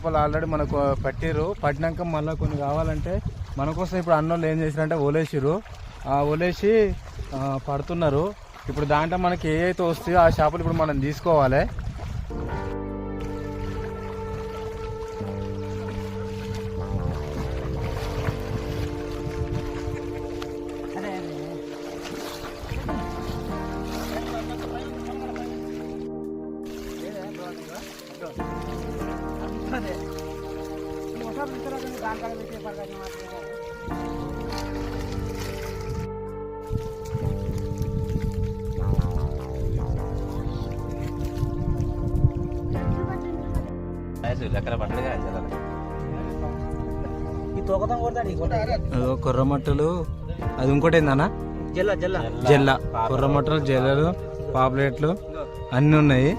వాళ్ళు ఆల్రెడీ మనకు పట్టిర్రు. పట్టినాక మళ్ళీ కొన్ని కావాలంటే మన కోసం ఇప్పుడు అన్నోళ్ళు ఏం చేశారంటే ఒలేసిర్రు. ఒలేసి పడుతున్నారు. ఇప్పుడు దాంట్లో మనకి ఏ అయితే వస్తాయో ఆ చేపలు ఇప్పుడు మనం తీసుకోవాలి. కొర్రమట్టలు అది ఇంకోటి ఏందన్నా జల్ల కొర్రమట్టలు జల్లలు పాపులేట్లు అన్నీ ఉన్నాయి.